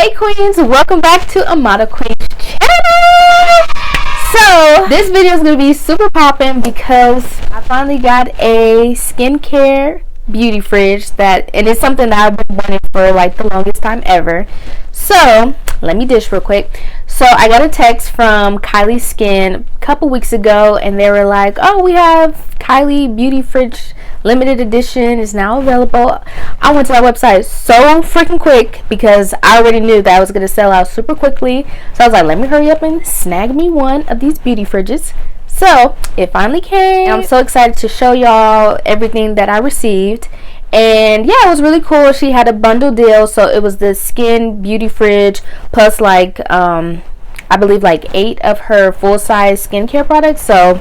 Hey queens, welcome back to Amada Queen's channel. So this video is going to be super popping because I finally got a skincare beauty fridge and it's something that I've been wanting for like the longest time ever. So let me dish real quick. So I got a text from Kylie Skin a couple weeks ago and they were like, oh, we have Kylie beauty fridge limited edition is now available. I went to that website so freaking quick because I already knew that I was going to sell out super quickly. So I was like, let me hurry up and snag me one of these beauty fridges. So it finally came. I'm so excited to show y'all everything that I received. And yeah, it was really cool. She had a bundle deal, so it was the skin beauty fridge plus like I believe like 8 of her full-size skincare products. So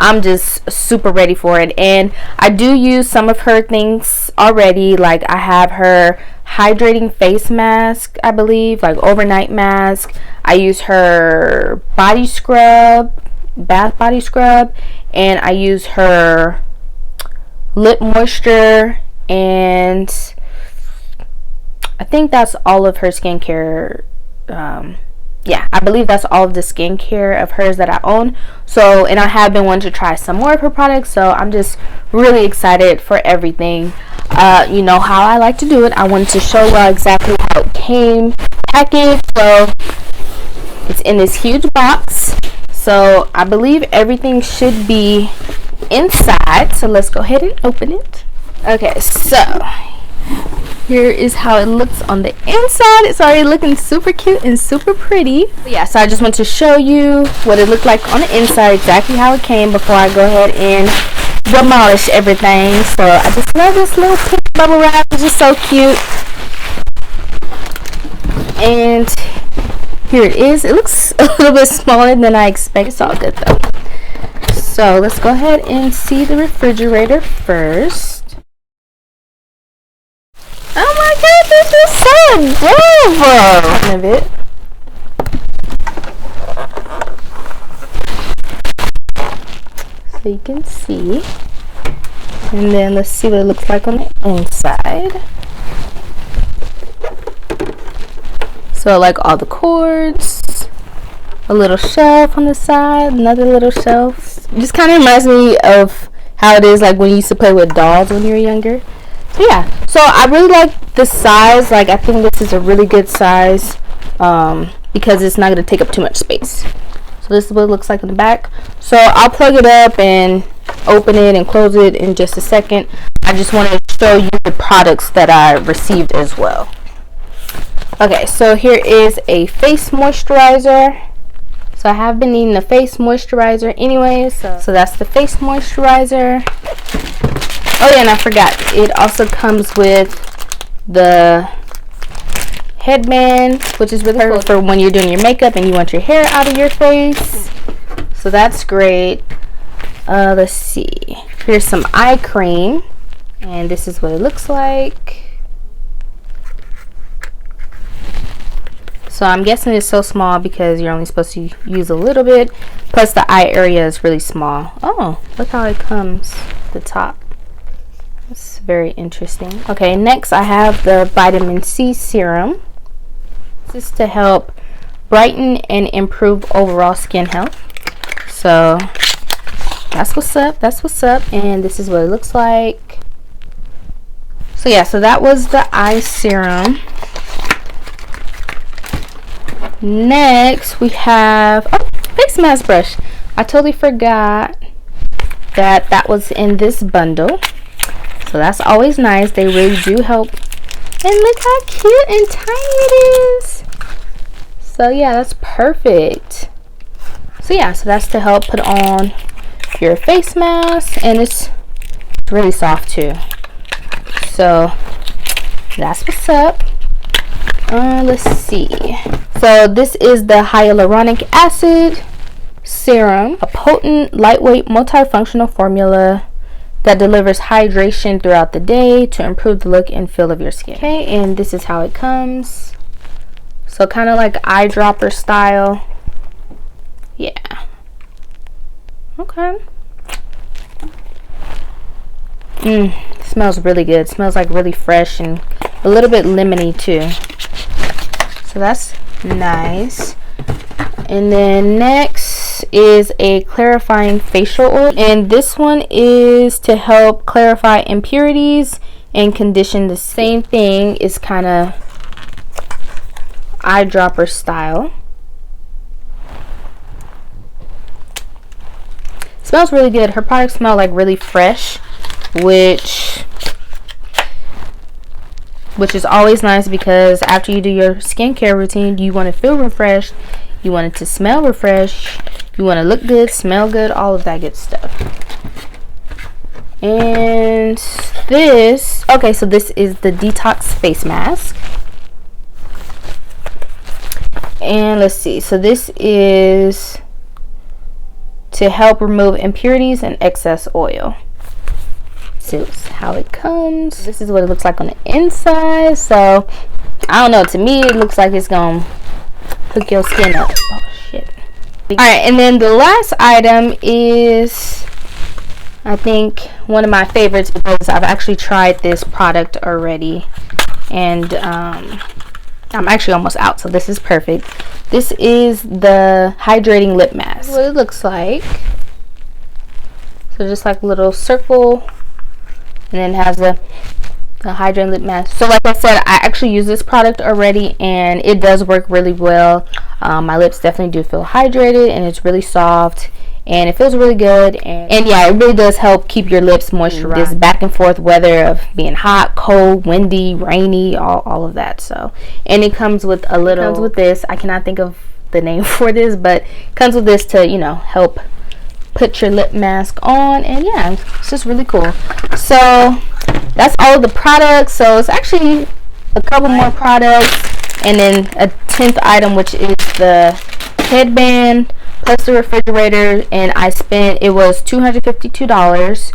I'm just super ready for it, and I do use some of her things already. Like I have her hydrating face mask, I believe, like overnight mask. I use her body scrub, bath body scrub, and I use her lip moisture, and I think that's all of her skincare. Yeah, I believe that's all of the skincare of hers that I own. So, and I have been wanting to try some more of her products, so I'm just really excited for everything. You know how I like to do it. I wanted to show y'all exactly how it came packaged. So it's in this huge box, so I believe everything should be inside. So let's go ahead and open it. Okay, so here is how it looks on the inside. It's already looking super cute and super pretty. But yeah, so I just want to show you what it looked like on the inside, exactly how it came, before I go ahead and demolish everything. So I just love this little pink bubble wrap. It's just so cute. And here it is. It looks a little bit smaller than I expected. It's all good though. So let's go ahead and see the refrigerator first. Oh my god, this is so adorable! Of it. So you can see. And then let's see what it looks like on the inside. So like all the cords, a little shelf on the side, another little shelf. Just kind of reminds me of how it is like when you used to play with dolls when you were younger. So yeah, so I really like the size. Like I think this is a really good size because it's not going to take up too much space. So this is what it looks like in the back. So I'll plug it up and open it and close it in just a second. I just want to show you the products that I received as well. Okay, so here is a face moisturizer. So I have been needing a face moisturizer anyway. So that's the face moisturizer. Oh yeah, and I forgot, it also comes with the headband, which is really cool for when you're doing your makeup and you want your hair out of your face. So that's great. Let's see. Here's some eye cream, and this is what it looks like. So I'm guessing it's so small because you're only supposed to use a little bit. Plus the eye area is really small. Oh, look how it comes at the top. It's very interesting. Okay, next I have the vitamin C serum. This is to help brighten and improve overall skin health. So that's what's up. That's what's up. And this is what it looks like. So yeah, so that was the eye serum. Next we have face mask brush. I totally forgot that was in this bundle. So that's always nice. They really do help. And look how cute and tiny it is. So yeah, that's perfect. So yeah, so that's to help put on your face mask, and it's really soft too. So that's what's up. Let's see. So this is the hyaluronic acid serum, a potent, lightweight, multifunctional formula that delivers hydration throughout the day to improve the look and feel of your skin. Okay, and this is how it comes. So kind of like eyedropper style. Yeah. Okay. Smells really good. Smells like really fresh and a little bit lemony too. so that's nice. And then next is a clarifying facial oil, and this one is to help clarify impurities and condition. The same thing, is kind of eyedropper style. Smells really good. Her products smell like really fresh, which is always nice, because after you do your skincare routine, you want to feel refreshed, you want it to smell refreshed, you want to look good, smell good, all of that good stuff. And this, okay, so this is the Detox face mask. And let's see, so this is to help remove impurities and excess oil. So this is how it comes. This is what it looks like on the inside. So I don't know, to me it looks like it's gonna hook your skin up. Oh shit. Alright, and then the last item is, I think, one of my favorites, because I've actually tried this product already, and I'm actually almost out, so this is perfect. This is the Hydrating Lip Mask. This is what it looks like. So just like a little circle, and then it has the Hydrating Lip Mask. So like I said, I actually use this product already, and it does work really well. My lips definitely do feel hydrated, and it's really soft, and it feels really good, and yeah, it really does help keep your lips moisturized. This back and forth weather of being hot, cold, windy, rainy, all of that. So, and it comes with a little, comes with this, I cannot think of the name for this, but it comes with this to, you know, help put your lip mask on, and yeah, it's just really cool. So that's all of the products. So it's actually a couple more products, and then a 10th item, which is the headband plus the refrigerator, and I spent, it was $252.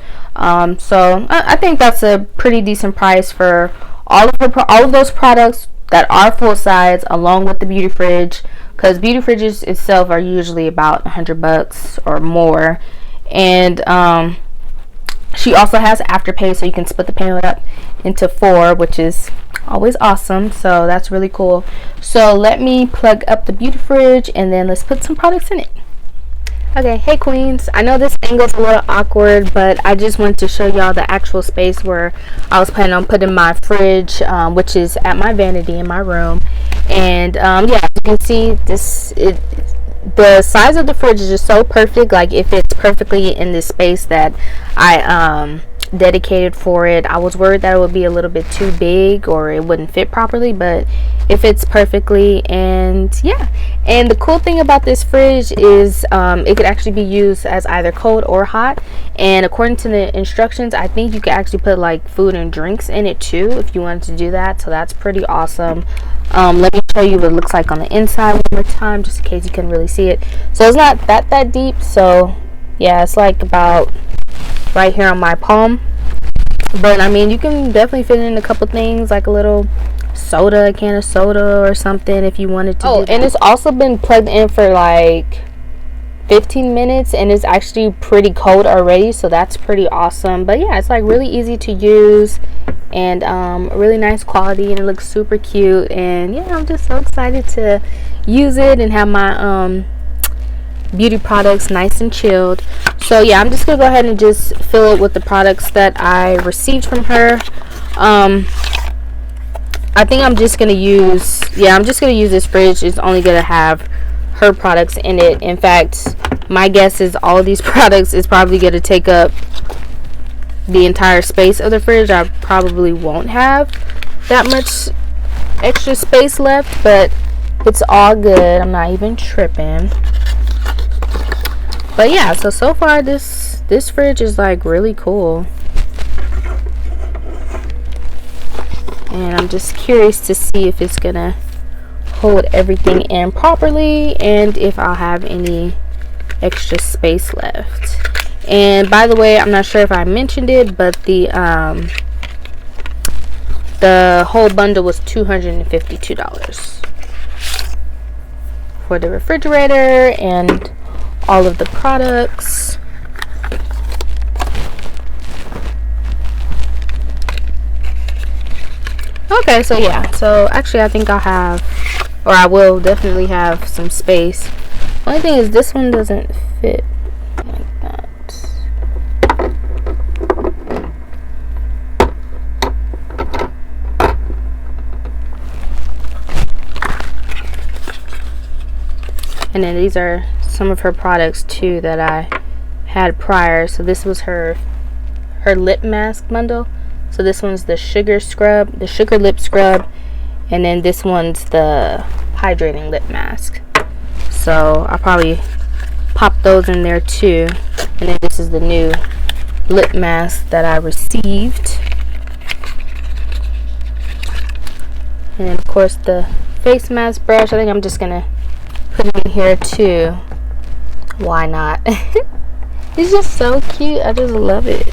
So I think that's a pretty decent price for all of those products that are full size, along with the beauty fridge, because beauty fridges itself are usually about $100 or more. And she also has Afterpay, so you can split the payment up into 4, which is always awesome. So that's really cool. So let me plug up the beauty fridge, and then let's put some products in it. Okay, hey queens, I know this angle's a little awkward, but I just wanted to show y'all the actual space where I was planning on putting my fridge, which is at my vanity in my room. And yeah, as you can see, the size of the fridge is just so perfect. Like, it fits perfectly in this space that I dedicated for it. I was worried that it would be a little bit too big or it wouldn't fit properly, but it fits perfectly. And yeah, and the cool thing about this fridge is it could actually be used as either cold or hot, and according to the instructions, I think you could actually put like food and drinks in it too if you wanted to do that. So that's pretty awesome. Let me show you what it looks like on the inside one more time, just in case you couldn't really see it. So it's not that deep, so yeah, it's like about right here on my palm, but I mean, you can definitely fit in a couple things, like a little soda, a can of soda or something, if you wanted to. Oh, and it's also been plugged in for like 15 minutes, and it's actually pretty cold already, so that's pretty awesome. But yeah, it's like really easy to use, and really nice quality, and it looks super cute. And yeah, I'm just so excited to use it and have my beauty products nice and chilled. So yeah, I'm just gonna go ahead and just fill it with the products that I received from her. I think I'm just gonna use this fridge. It's only gonna have her products in it. In fact, my guess is all of these products is probably gonna take up the entire space of the fridge. I probably won't have that much extra space left, but it's all good. I'm not even tripping. But yeah, so far this fridge is like really cool, and I'm just curious to see if it's gonna hold everything in properly and if I'll have any extra space left. And by the way, I'm not sure if I mentioned it, but the whole bundle was $252 for the refrigerator and all of the products. Okay, so yeah, so actually I think I'll have or I will definitely have some space. Only thing is this one doesn't fit like that. And then these are some of her products too that I had prior. So this was her lip mask bundle. So this one's the sugar lip scrub, and then this one's the hydrating lip mask. So I'll probably pop those in there too. And then this is the new lip mask that I received. And then of course the face mask brush. I think I'm just gonna put it in here too. Why not? It's just so cute. I just love it.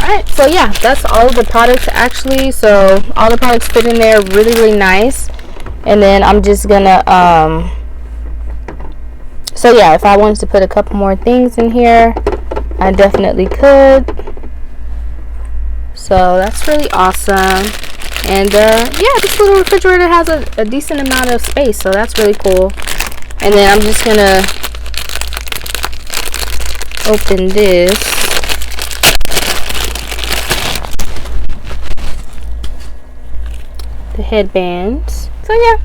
Alright, so yeah, that's all of the products actually. So all the products fit in there really nice. And then I'm just gonna so yeah, if I wanted to put a couple more things in here, I definitely could. So that's really awesome. And yeah, this little refrigerator has a decent amount of space, so that's really cool. And then I'm just gonna open this. The headbands. So yeah,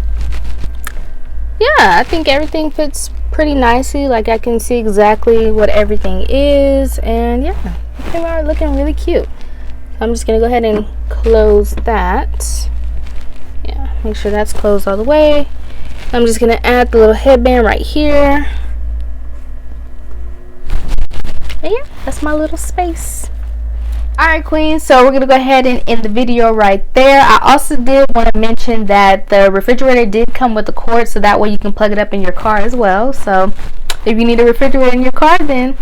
I think everything fits pretty nicely. Like I can see exactly what everything is, and yeah, they are looking really cute. I'm just gonna go ahead and close that. Yeah, make sure that's closed all the way. I'm just gonna add the little headband right here. And yeah, that's my little space. Alright queens, so we're going to go ahead and end the video right there. I also did want to mention that the refrigerator did come with a cord, so that way you can plug it up in your car as well. So if you need a refrigerator in your car, then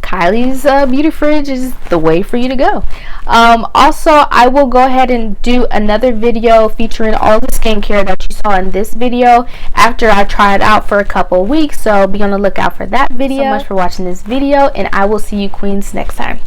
Kylie's beauty fridge is the way for you to go. Also, I will go ahead and do another video featuring all the skincare that you saw in this video after I try it out for a couple weeks. So be on the lookout for that video. Thank you so much for watching this video, and I will see you queens next time.